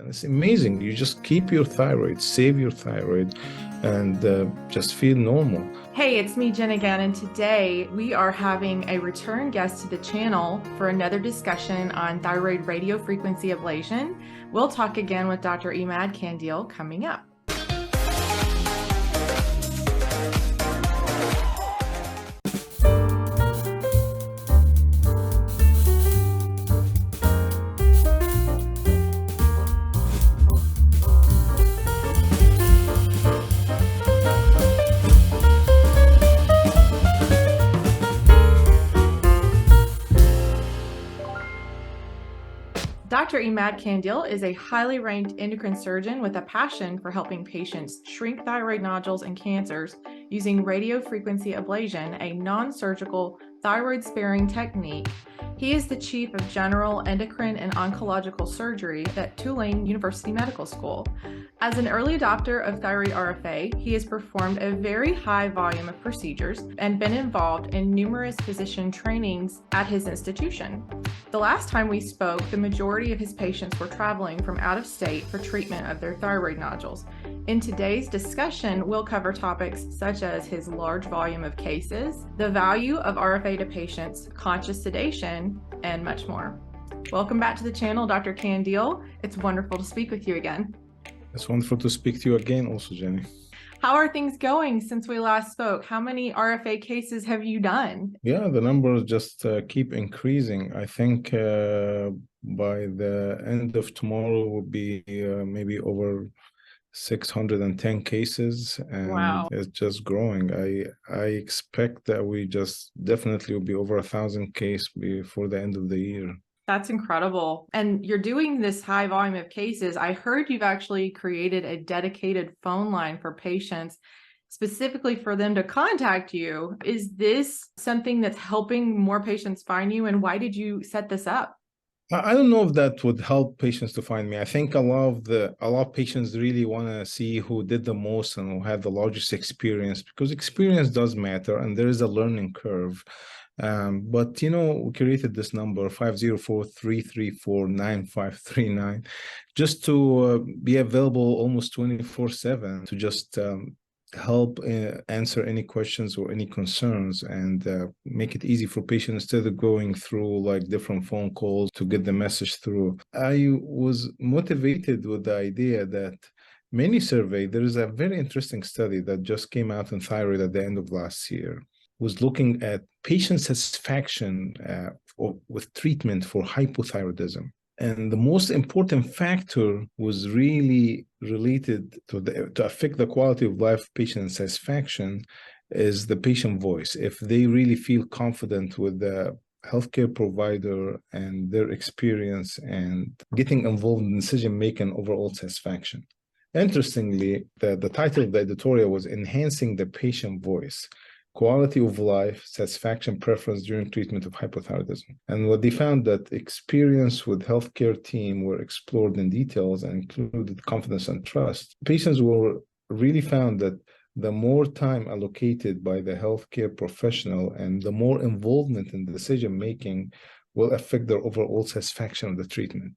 And it's amazing. You just keep your thyroid, save your thyroid, and just feel normal. Hey, it's me, Jen, again, and today we are having a return guest to the channel for another discussion on thyroid radiofrequency ablation. We'll talk again with Dr. Emad Kandil coming up. Dr. Emad Kandil is a highly ranked endocrine surgeon with a passion for helping patients shrink thyroid nodules and cancers using radiofrequency ablation, a non-surgical thyroid-sparing technique. He is the chief of general endocrine and oncological surgery at Tulane University Medical School. As an early adopter of Thyroid RFA, he has performed a very high volume of procedures and been involved in numerous physician trainings at his institution. The last time we spoke, the majority of his patients were traveling from out of state for treatment of their thyroid nodules. In today's discussion, we'll cover topics such as his large volume of cases, the value of RFA to patients, conscious sedation, and much more. Welcome back to the channel, Dr. Kandil. It's wonderful to speak with you again. It's wonderful to speak to you again also, Jenny. How are things going since we last spoke? How many RFA cases have you done? Yeah, the numbers just keep increasing. I think by the end of tomorrow will be maybe over 610 cases, and wow, it's just growing. I expect that we just definitely will be over 1,000 cases before the end of the year. That's incredible. And you're doing this high volume of cases. I heard you've actually created a dedicated phone line for patients specifically for them to contact you. Is this something that's helping more patients find you? And why did you set this up? I don't know if that would help patients to find me. I think a lot of patients really want to see who did the most and who had the largest experience, because experience does matter and there is a learning curve. But, we created this number 504-334-9539 just to be available almost 24/7 to just help answer any questions or any concerns and make it easy for patients instead of going through like different phone calls to get the message through. I was motivated with the idea that many survey, there is a very interesting study that just came out in Thyroid at the end of last year, was looking at patient satisfaction with treatment for hypothyroidism. And the most important factor was really related to affect the quality of life patient satisfaction is the patient voice. If they really feel confident with the healthcare provider and their experience and getting involved in decision-making, overall satisfaction. Interestingly, the title of the editorial was Enhancing the Patient Voice, Quality of Life, Satisfaction, Preference During Treatment of Hypothyroidism. And what they found that experience with healthcare team were explored in details and included confidence and trust. Patients were really found that the more time allocated by the healthcare professional and the more involvement in decision-making will affect their overall satisfaction of the treatment.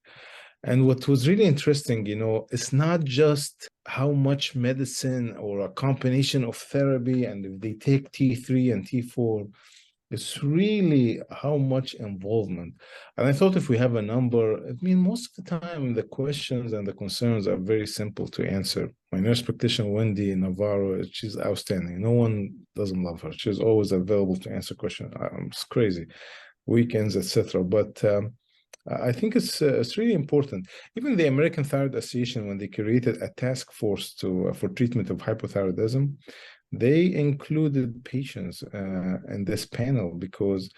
And what was really interesting, it's not just how much medicine or a combination of therapy, and if they take T3 and T4, it's really how much involvement. And I thought if we have a number, most of the time the questions and the concerns are very simple to answer. My nurse practitioner, Wendy Navarro, she's outstanding. No one doesn't love her. She's always available to answer questions. It's crazy. Weekends, etc. But I think it's really important. Even the American Thyroid Association, when they created a task force for treatment of hypothyroidism, they included patients in this panel because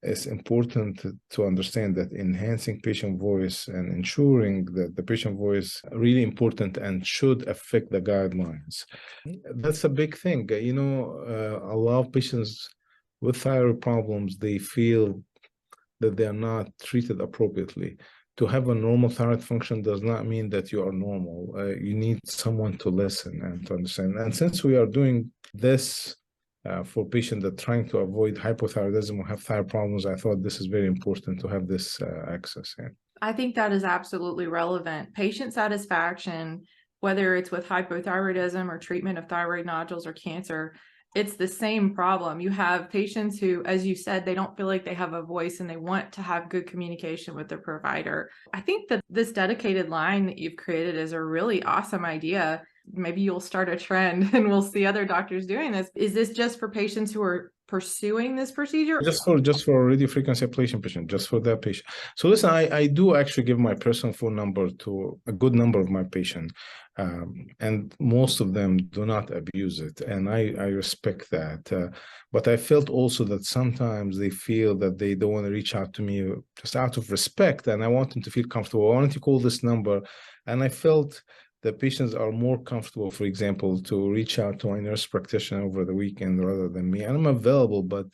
it's important to understand that enhancing patient voice and ensuring that the patient voice are really important and should affect the guidelines. That's a big thing. A lot of patients with thyroid problems, they feel that they are not treated appropriately. To have a normal thyroid function does not mean that you are normal. You need someone to listen and to understand. And since we are doing this for patients that are trying to avoid hypothyroidism or have thyroid problems, I thought this is very important to have this access. Yeah. I think that is absolutely relevant. Patient satisfaction, whether it's with hypothyroidism or treatment of thyroid nodules or cancer, it's the same problem. You have patients who, as you said, they don't feel like they have a voice and they want to have good communication with their provider. I think that this dedicated line that you've created is a really awesome idea. Maybe you'll start a trend and we'll see other doctors doing this. Is this just for patients who are pursuing this procedure? Just for radiofrequency ablation patient, just for that patient. So listen, I do actually give my personal phone number to a good number of my patients, and most of them do not abuse it, and I respect that. But I felt also that sometimes they feel that they don't want to reach out to me just out of respect, and I want them to feel comfortable. I wanted to call this number, and I felt the patients are more comfortable, for example, to reach out to my nurse practitioner over the weekend rather than me. And I'm available, but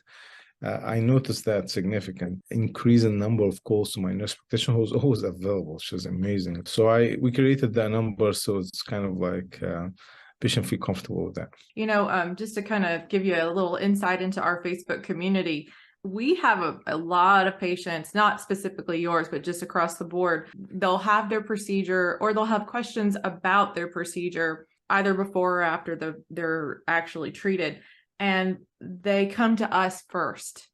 I noticed that significant increase in number of calls to my nurse practitioner who's always available, which is amazing. So we created that number, so it's kind of like patient feel comfortable with that. You know, just to kind of give you a little insight into our Facebook community, we have a lot of patients, not specifically yours, but just across the board. They'll have their procedure or they'll have questions about their procedure either before or after they're actually treated. And they come to us first.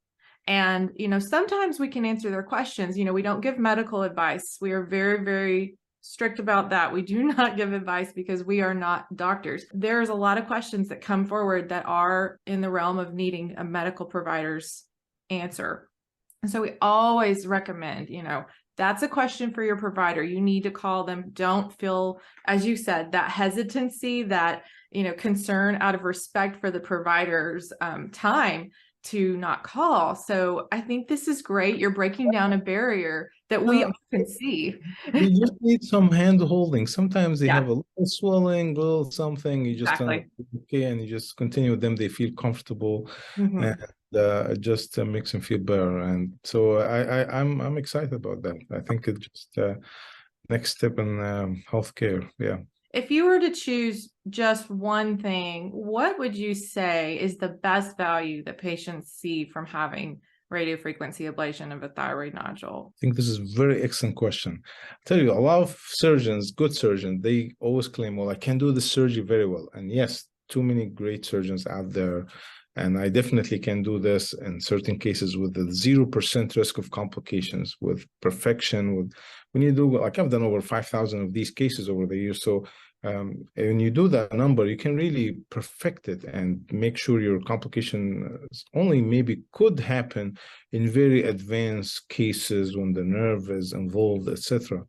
And, you know, sometimes we can answer their questions. You know, we don't give medical advice. We are very, very strict about that. We do not give advice because we are not doctors. There's a lot of questions that come forward that are in the realm of needing a medical provider's answer. And so we always recommend, you know, that's a question for your provider. You need to call them. Don't feel, as you said, that hesitancy, that, you know, concern out of respect for the provider's time to not call. So I think this is great. You're breaking down a barrier that we often see. You just need some hand holding. Sometimes they have a little swelling, little something. You just okay, and you just continue with them. They feel comfortable, and it just makes them feel better. And so I'm excited about that. I think it's just next step in healthcare. Yeah. If you were to choose just one thing, what would you say is the best value that patients see from having radiofrequency ablation of a thyroid nodule? I think this is a very excellent question. I tell you, a lot of surgeons, good surgeons, they always claim, well, I can do the surgery very well. And yes, too many great surgeons out there. And I definitely can do this in certain cases with the 0% risk of complications, with perfection. When you do, like I've done over 5,000 of these cases over the years. So when you do that number, you can really perfect it and make sure your complication only maybe could happen in very advanced cases when the nerve is involved, etc.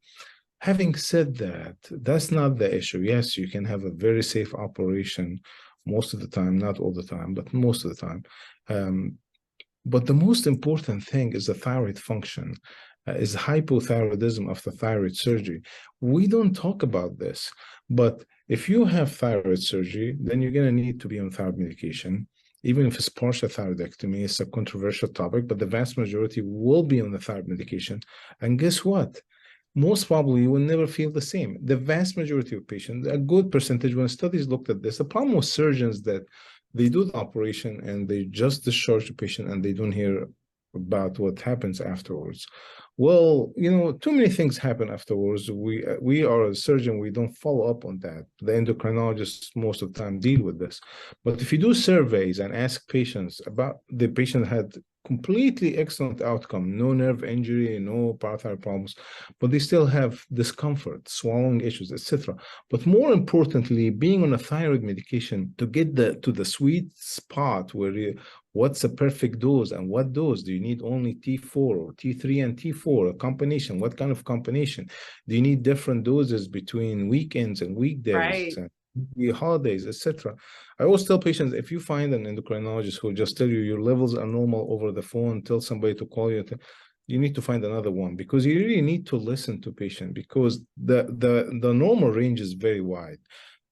Having said that, that's not the issue. Yes, you can have a very safe operation most of the time, not all the time, but most of the time. But the most important thing is the thyroid function, is hypothyroidism of the thyroid surgery. We don't talk about this, but if you have thyroid surgery, then you're going to need to be on thyroid medication. Even if it's partial thyroidectomy, it's a controversial topic, but the vast majority will be on the thyroid medication. And guess what? Most probably you will never feel the same. The vast majority of patients, a good percentage, when studies looked at this, the problem with surgeons that they do the operation and they just discharge the patient and they don't hear about what happens afterwards. Well, you know, too many things happen afterwards. We are a surgeon, we don't follow up on that. The endocrinologists most of the time deal with this. But if you do surveys and ask patients about the patient had completely excellent outcome, no nerve injury, no parathyroid problems, but they still have discomfort, swallowing issues, etc. But more importantly, being on a thyroid medication to get to the sweet spot where what's the perfect dose and what dose? Do you need only T4 or T3 and T4, a combination? What kind of combination? Do you need different doses between weekends and weekdays? Right. And holidays, etc. I always tell patients, if you find an endocrinologist who just tell you your levels are normal over the phone, tell somebody to call you, you need to find another one, because you really need to listen to patient, because the normal range is very wide,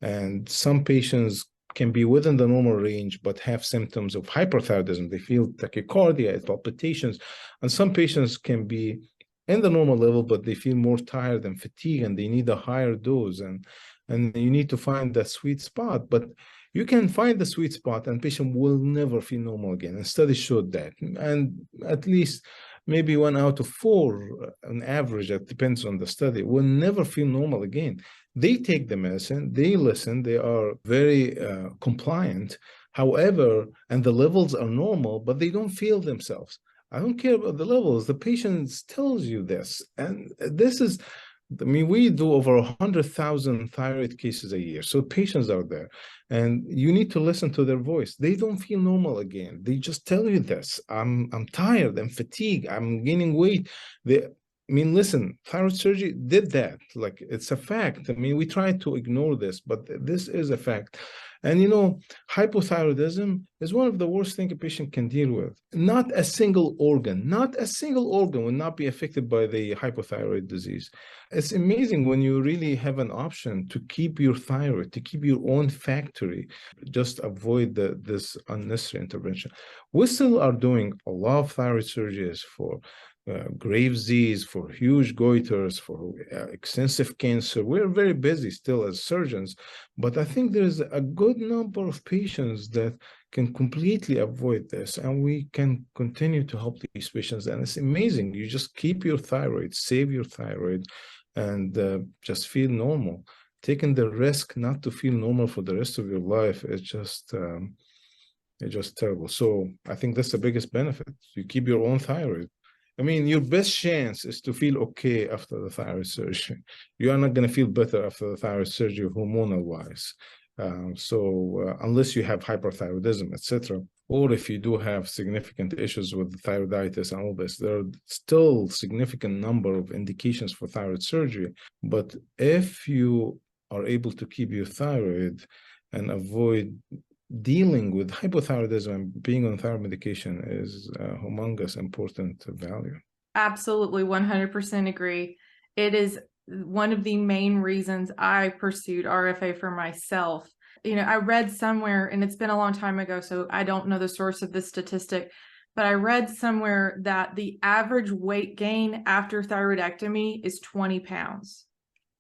and some patients can be within the normal range but have symptoms of hyperthyroidism. They feel tachycardia, palpitations, and some patients can be in the normal level but they feel more tired and fatigue and they need a higher dose, and you need to find that sweet spot. But you can find the sweet spot and patient will never feel normal again, and studies showed that. And at least maybe 1 out of 4 on average, it depends on the study, will never feel normal again. They take the medicine, they listen, they are very compliant. However, and the levels are normal, but they don't feel themselves. I don't care about the levels. The patient tells you this. And this is, I mean, we do over 100,000 thyroid cases a year. So patients are there, and you need to listen to their voice. They don't feel normal again. They just tell you this. I'm tired. I'm fatigued. I'm gaining weight. I mean, listen, thyroid surgery did that. Like, it's a fact. I mean, we try to ignore this, but this is a fact. And hypothyroidism is one of the worst things a patient can deal with. Not a single organ will not be affected by the hypothyroid disease. It's amazing when you really have an option to keep your thyroid, to keep your own factory, just avoid this unnecessary intervention. We still are doing a lot of thyroid surgeries for Graves' disease, for huge goiters, for extensive cancer. We're very busy still as surgeons, but I think there's a good number of patients that can completely avoid this, and we can continue to help these patients. And it's amazing. You just keep your thyroid, save your thyroid, and just feel normal. Taking the risk not to feel normal for the rest of your life is just terrible. So I think that's the biggest benefit. You keep your own thyroid. I mean, your best chance is to feel okay after the thyroid surgery. You are not going to feel better after the thyroid surgery hormonal-wise. Unless you have hyperthyroidism, etc., or if you do have significant issues with thyroiditis and all this, there are still significant number of indications for thyroid surgery. But if you are able to keep your thyroid and avoid dealing with hypothyroidism and being on thyroid medication is a humongous important value. Absolutely, 100% agree. It is one of the main reasons I pursued RFA for myself. I read somewhere, and it's been a long time ago, so I don't know the source of this statistic, but I read somewhere that the average weight gain after thyroidectomy is 20 pounds.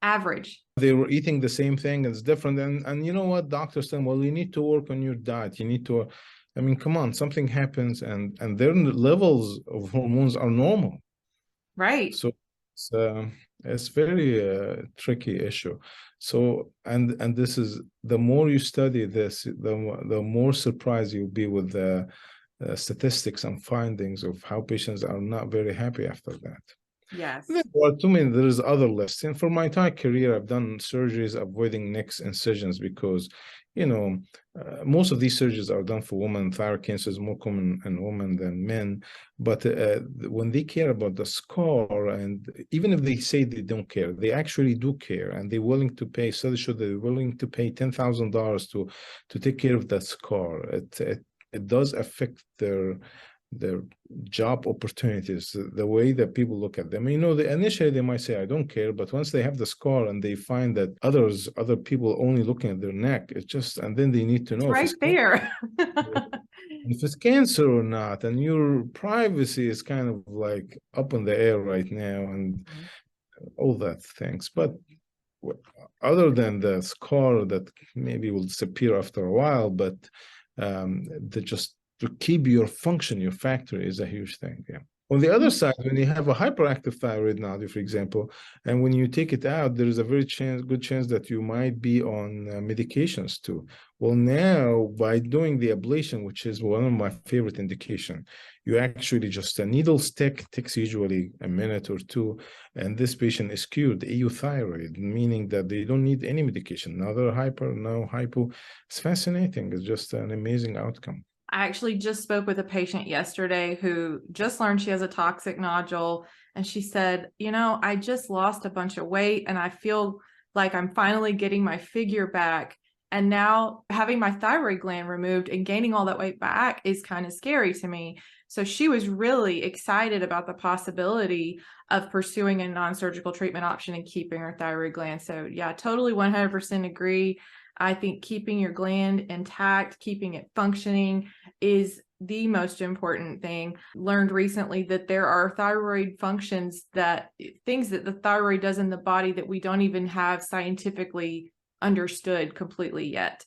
Average. They were eating the same thing. It's different. And you know what? Doctors say, well, you need to work on your diet. You need to, I mean, come on, something happens and their levels of hormones are normal. Right. So it's very tricky issue. So, and this is, the more you study this, the more surprised you'll be with the statistics and findings of how patients are not very happy after that. Yes. Well, to me, there's other lists. And for my entire career, I've done surgeries avoiding neck incisions because, most of these surgeries are done for women. Thyroid cancer is more common in women than men. But when they care about the scar, and even if they say they don't care, they actually do care, and they're willing to pay. Studies show they're willing to pay $10,000 to take care of that scar. It does affect their job opportunities, the way that people look at them. Initially they might say, I don't care, but once they have the scar and they find that other people only looking at their neck, it's just, and then they need to know right there. if it's cancer or not, and your privacy is kind of like up in the air right now, and all that things. But other than the scar that maybe will disappear after a while, but to keep your function, your factory is a huge thing. Yeah. On the other side, when you have a hyperactive thyroid nodule, for example, and when you take it out, there is a very good chance that you might be on medications too. Well, now by doing the ablation, which is one of my favorite indication, you actually just a needle stick takes usually a minute or two, and this patient is cured euthyroid, meaning that they don't need any medication. Neither hyper, no hypo. It's fascinating. It's just an amazing outcome. I actually just spoke with a patient yesterday who just learned she has a toxic nodule. And she said, I just lost a bunch of weight and I feel like I'm finally getting my figure back. And now having my thyroid gland removed and gaining all that weight back is kind of scary to me. So she was really excited about the possibility of pursuing a non-surgical treatment option and keeping her thyroid gland. So yeah, totally 100% agree. I think keeping your gland intact, keeping it functioning is the most important thing. Learned recently that there are thyroid functions, things that the thyroid does in the body that we don't even have scientifically understood completely yet.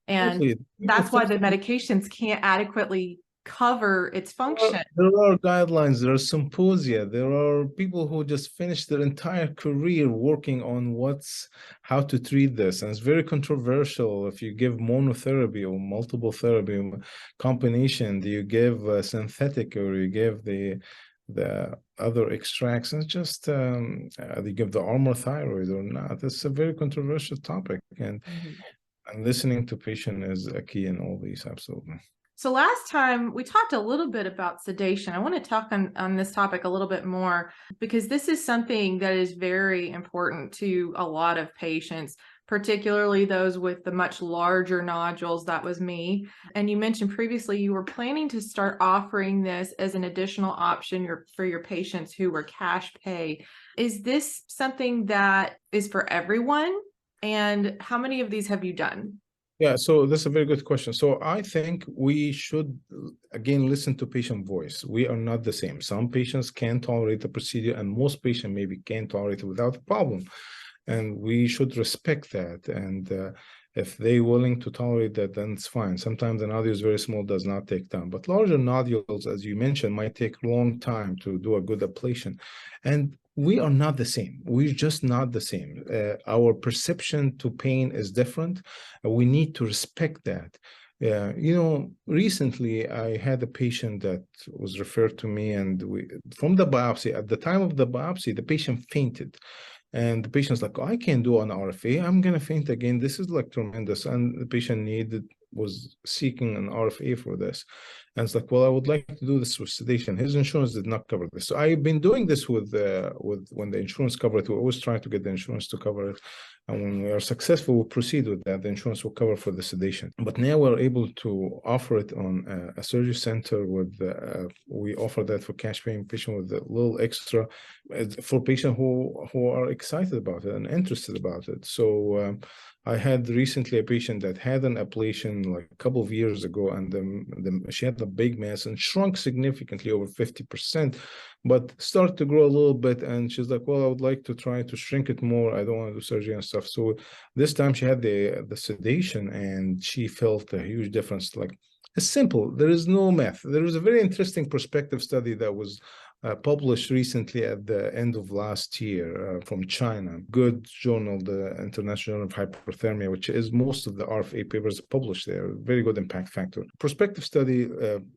And that's why the medications can't adequately cover its function. There are guidelines, there are symposia, there are people who just finished their entire career working on how to treat this. And it's very controversial if you give monotherapy or multiple therapy combination. Do you give synthetic or you give the other extracts? And it's just do you give the armor thyroid or not? It's a very controversial topic, and listening to patient is a key in all these. Absolutely. So last time we talked a little bit about sedation. I want to talk on this topic a little bit more, because this is something that is very important to a lot of patients, particularly those with the much larger nodules. That was me. And you mentioned previously you were planning to start offering this as an additional option for your patients who were cash pay. Is this something that is for everyone? And how many of these have you done? Yeah, so that's a very good question. So I think we should, again, listen to patient voice. We are not the same. Some patients can tolerate the procedure, and most patients maybe can't tolerate it without a problem. And we should respect that. And if they're willing to tolerate that, then it's fine. Sometimes the nodule is very small, does not take time. But larger nodules, as you mentioned, might take a long time to do a good ablation. And we are not the same. We're just not the same. Our perception to pain is different. We need to respect that. Recently I had a patient that was referred to me, and from the biopsy, at the time of the biopsy, the patient fainted. And the patient's like, oh, I can't do an RFA. I'm going to faint again. This is like tremendous. And the patient was seeking an RFA for this. And it's like, well, I would like to do this with sedation. His insurance did not cover this. So I've been doing this with when the insurance covered it. We always try to get the insurance to cover it. And when we are successful, we'll proceed with that. The insurance will cover for the sedation. But now we're able to offer it on a surgery center we offer that for cash paying patient with a little extra for patients who are excited about it and interested about it. So I had recently a patient that had an ablation like a couple of years ago, and she had a big mass and shrunk significantly, over 50%, but started to grow a little bit. And she's like, well, I would like to try to shrink it more. I don't want to do surgery and stuff. So this time she had the sedation, and she felt a huge difference. Like, it's simple. There is no math. There was a very interesting prospective study that was published recently at the end of last year from China. Good journal, the International Journal of Hyperthermia, which is most of the RFA papers published there. Very good impact factor. Prospective study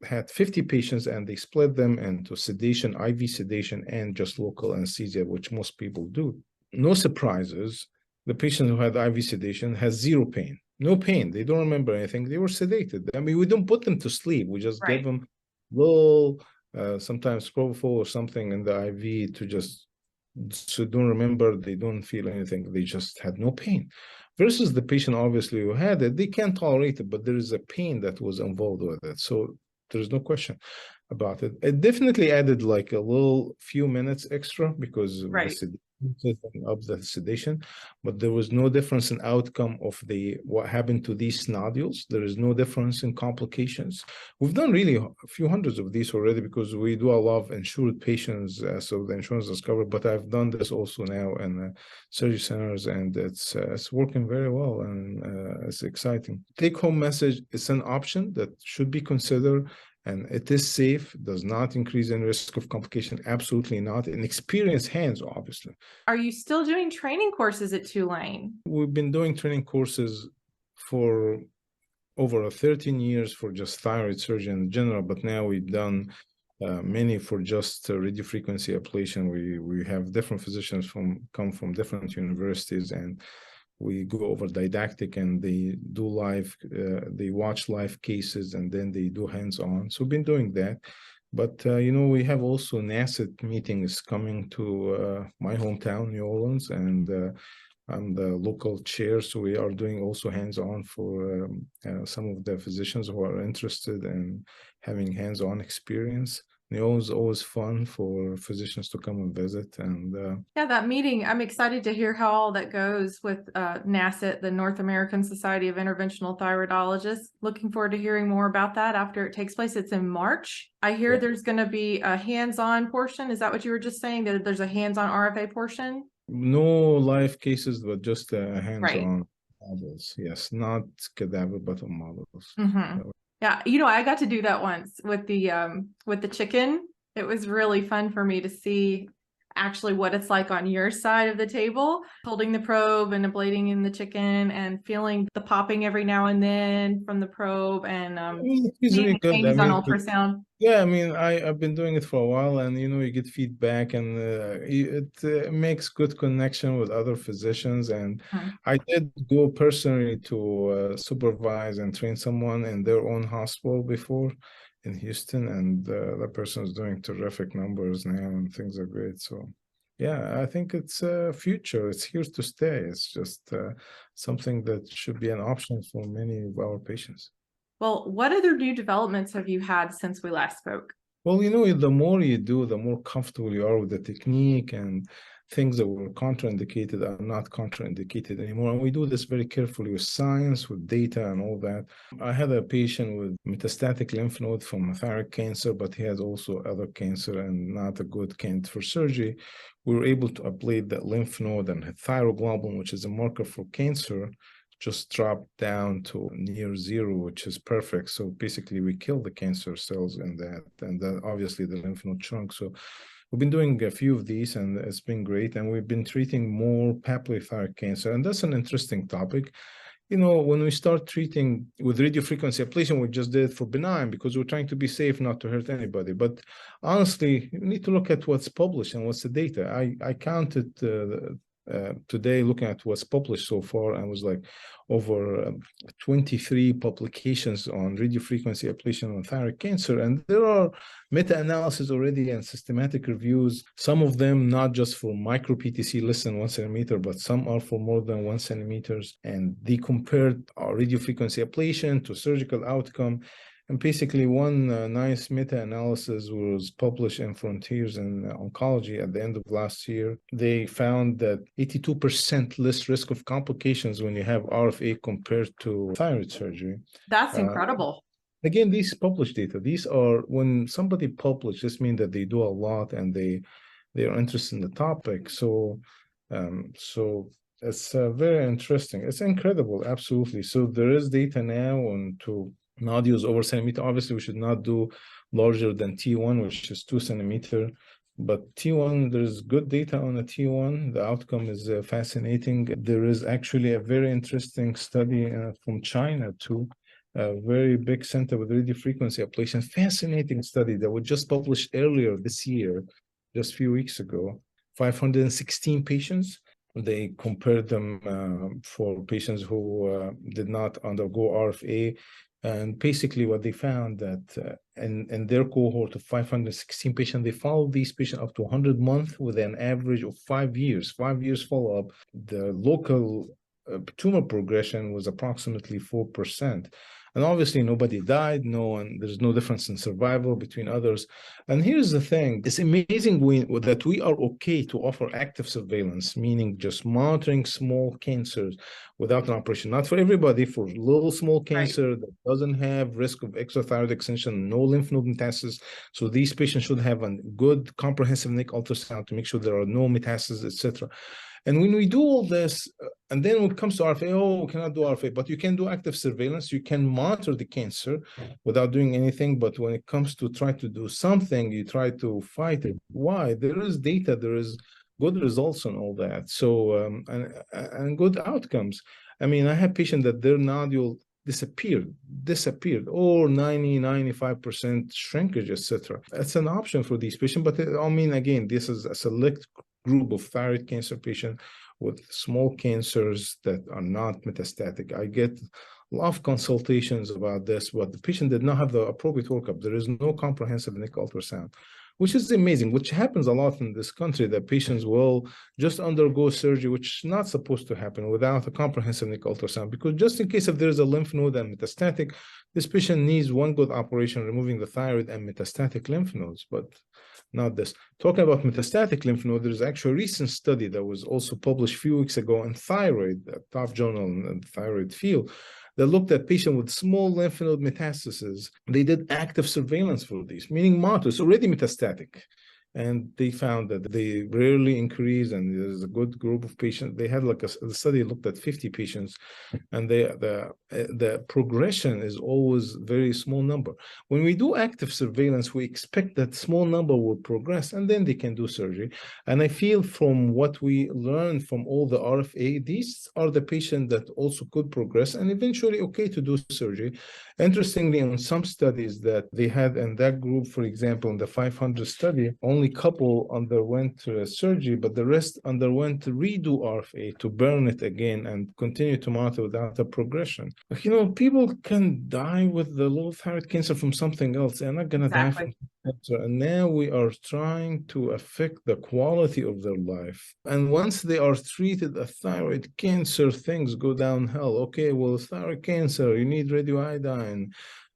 had 50 patients, and they split them into sedation, IV sedation, and just local anesthesia, which most people do. No surprises. The patient who had IV sedation has zero pain. No pain. They don't remember anything. They were sedated. I mean, we don't put them to sleep. We just give them little, sometimes propofol or something in the IV to just, so don't remember. They don't feel anything. They just had no pain. Versus the patient, obviously, who had it, they can't tolerate it, but there is a pain that was involved with it. So there's no question about it. It definitely added like a little few minutes extra because of the sedation, but there was no difference in outcome of what happened to these nodules. There is no difference in complications. We've done really a few hundreds of these already because we do a lot of insured patients, so the insurance is covered. But I've done this also now in surgery centers, and it's working very well, and it's exciting. Take-home message: it's an option that should be considered. And it is safe, does not increase any risk of complication, absolutely not. In experienced hands, obviously. Are you still doing training courses at Tulane? We've been doing training courses for over 13 years for just thyroid surgery in general, but now we've done many for just radiofrequency ablation. We have different physicians come from different universities, and we go over didactic, and they do live, they watch live cases, and then they do hands-on. So we've been doing that. But, we have also NASIT meetings coming to my hometown, New Orleans, and I'm the local chair. So we are doing also hands-on for some of the physicians who are interested in having hands-on experience. It's always fun for physicians to come and visit. And yeah, that meeting, I'm excited to hear how all that goes with NASIT, the North American Society of Interventional Thyroidologists. Looking forward to hearing more about that after it takes place. It's in March. I hear there's going to be a hands-on portion. Is that what you were just saying, that there's a hands-on RFA portion? No live cases, but just hands-on models. Yes, not cadaver, but on models. Yeah, I got to do that once with the chicken. It was really fun for me to see actually what it's like on your side of the table, holding the probe and ablating in the chicken and feeling the popping every now and then from the probe and It's seeing really the good. I changes on mean, ultrasound. yeah, I mean, I've been doing it for a while, and you get feedback, and it makes good connection with other physicians. And Hmm. I did go personally to supervise and train someone in their own hospital before in Houston, and that person is doing terrific numbers now, and things are great. So, yeah, I think it's future. It's here to stay. It's just something that should be an option for many of our patients. Well, what other new developments have you had since we last spoke? Well, the more you do, the more comfortable you are with the technique, and things that were contraindicated are not contraindicated anymore. And we do this very carefully with science, with data, and all that. I had a patient with metastatic lymph node from thyroid cancer, but he has also other cancer and not a good candidate for surgery. We were able to ablate that lymph node, and thyroglobulin, which is a marker for cancer, just dropped down to near zero, which is perfect. So basically, we kill the cancer cells in that, and then obviously the lymph node shrunk. So we've been doing a few of these, and it's been great. And we've been treating more papillary thyroid cancer, and that's an interesting topic. When we start treating with radiofrequency ablation, we just did it for benign because we're trying to be safe, not to hurt anybody. But honestly, you need to look at what's published and what's the data. I counted today looking at what's published so far, and was like over 23 publications on radiofrequency ablation on thyroid cancer. And there are meta-analysis already and systematic reviews, some of them not just for micro PTC less than 1 centimeter, but some are for more than 1 centimeters. And they compared our radiofrequency ablation to surgical outcome. And basically, one nice meta-analysis was published in Frontiers in Oncology at the end of last year. They found that 82% less risk of complications when you have RFA compared to thyroid surgery. That's incredible. Again, these published data, these are, when somebody publishes, this means that they do a lot and they are interested in the topic. So it's very interesting. It's incredible, absolutely. So there is data now on to nodules over centimeter. Obviously, we should not do larger than T1, which is 2 centimeter. But T1, there's good data on the T1. The outcome is fascinating. There is actually a very interesting study from China too, a very big center with radiofrequency ablation. Fascinating study that was just published earlier this year, just a few weeks ago. 516 patients. They compared them for patients who did not undergo RFA. And basically what they found that in their cohort of 516 patients, they followed these patients up to 100 months with an average of 5 years. 5 years follow-up. The local tumor progression was approximately 4%. And obviously nobody died, there's no difference in survival between others. And here's the thing, it's amazing that we are okay to offer active surveillance, meaning just monitoring small cancers without an operation. Not for everybody, for little small cancer that doesn't have risk of extrathyroid extension, no lymph node metastasis. So these patients should have a good comprehensive neck ultrasound to make sure there are no metastases, etc. And when we do all this, and then when it comes to RFA, we cannot do RFA, but you can do active surveillance. You can monitor the cancer without doing anything. But when it comes to try to do something, you try to fight it. Why? There is data, there is good results on all that. So, and good outcomes. I mean, I have patients that their nodule disappeared, or 95% shrinkage, etc. That's an option for these patients. But I mean, again, this is a select group of thyroid cancer patients with small cancers that are not metastatic. I get a lot of consultations about this, but the patient did not have the appropriate workup. There is no comprehensive neck ultrasound, which is amazing, which happens a lot in this country, that patients will just undergo surgery, which is not supposed to happen, without a comprehensive neck ultrasound, because just in case if there is a lymph node and metastatic, this patient needs one good operation, removing the thyroid and metastatic lymph nodes, but not this. Talking about metastatic lymph node, there's actually a recent study that was also published a few weeks ago in Thyroid, a top journal in the thyroid field, that looked at patients with small lymph node metastases. They did active surveillance for these, meaning monitors, already metastatic. and they found that they rarely increase, and there's a good group of patients. They had like the study looked at 50 patients, and the progression is always very small number. When we do active surveillance, we expect that small number will progress, and then they can do surgery. And I feel from what we learned from all the RFA, these are the patients that also could progress and eventually okay to do surgery. Interestingly, in some studies that they had in that group, for example, in the 500 study, only couple underwent surgery, but the rest underwent redo RFA to burn it again and continue to monitor without a progression. People can die with the low thyroid cancer from something else. They're not going to die from cancer. And now we are trying to affect the quality of their life. And once they are treated a thyroid cancer, things go downhill. Okay, well, thyroid cancer, you need radioiodine.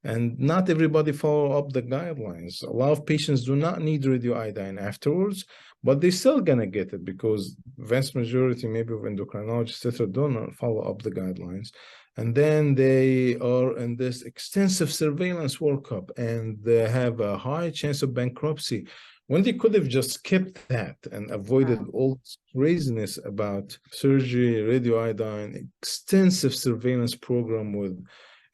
And not everybody follow up the guidelines. A lot of patients do not need radioiodine afterwards, but they're still going to get it because vast majority maybe of endocrinologists, etc., do not follow up the guidelines. And then they are in this extensive surveillance workup, and they have a high chance of bankruptcy when they could have just skipped that and avoided all this craziness about surgery, radioiodine, extensive surveillance program with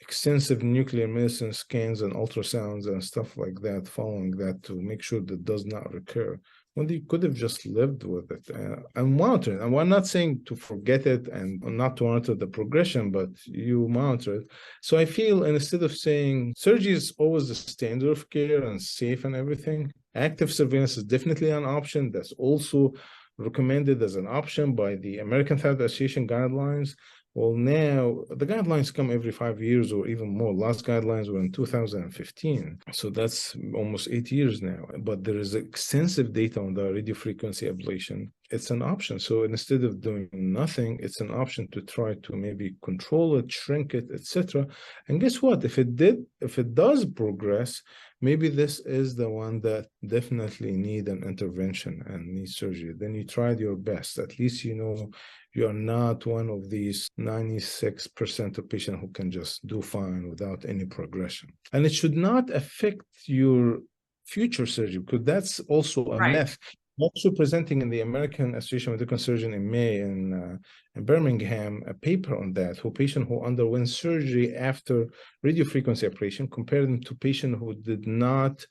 extensive nuclear medicine scans and ultrasounds and stuff like that, following that to make sure that does not recur, when they could have just lived with it and monitor it. And we're not saying to forget it and not to monitor the progression, but you monitor it. So I feel instead of saying surgery is always the standard of care and safe and everything, active surveillance is definitely an option. That's also recommended as an option by the American Thyroid Association guidelines. Well, now the guidelines come every 5 years or even more. Last guidelines were in 2015. So that's almost 8 years now. But there is extensive data on the radiofrequency ablation. It's an option. So instead of doing nothing, it's an option to try to maybe control it, shrink it, etc. And guess what? If it does progress, maybe this is the one that definitely need an intervention and needs surgery. Then you tried your best. At least you are not one of these 96% of patients who can just do fine without any progression. And it should not affect your future surgery, because that's also a myth. Also presenting in the American Association of Medical Surgery in May in Birmingham, a paper on that, patient who underwent surgery after radiofrequency ablation, compared them to patient who did not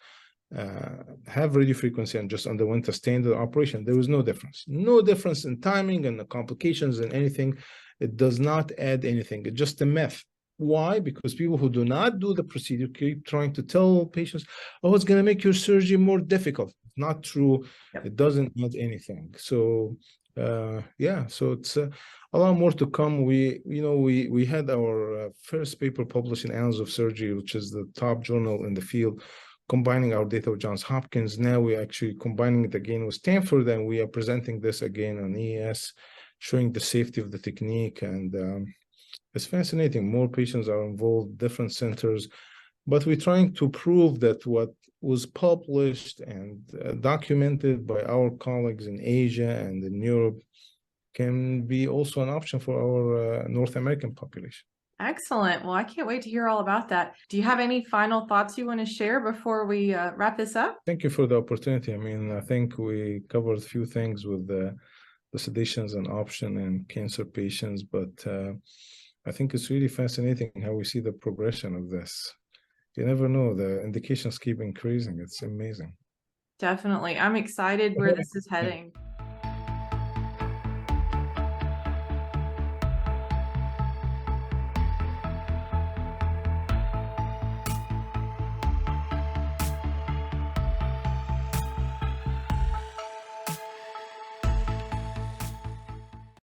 have radiofrequency and just underwent a standard operation. There was no difference. No difference in timing and the complications and anything. It does not add anything. It's just a myth. Why? Because people who do not do the procedure keep trying to tell patients, oh, it's going to make your surgery more difficult. It's not true. Yep. It doesn't add anything. So so it's a lot more to come. We had our first paper published in Annals of Surgery, which is the top journal in the field, combining our data with Johns Hopkins. Now we're actually combining it again with Stanford, and we are presenting this again on ES, showing the safety of the technique. And it's fascinating. More patients are involved, different centers, but we're trying to prove that what was published and documented by our colleagues in Asia and in Europe can be also an option for our North American population. Excellent. Well, I can't wait to hear all about that. Do you have any final thoughts you want to share before we wrap this up? Thank you for the opportunity. I mean, I think we covered a few things with the sedation as an option in cancer patients, but I think it's really fascinating how we see the progression of this. You never know. The indications keep increasing. It's amazing. Definitely. I'm excited where this is heading.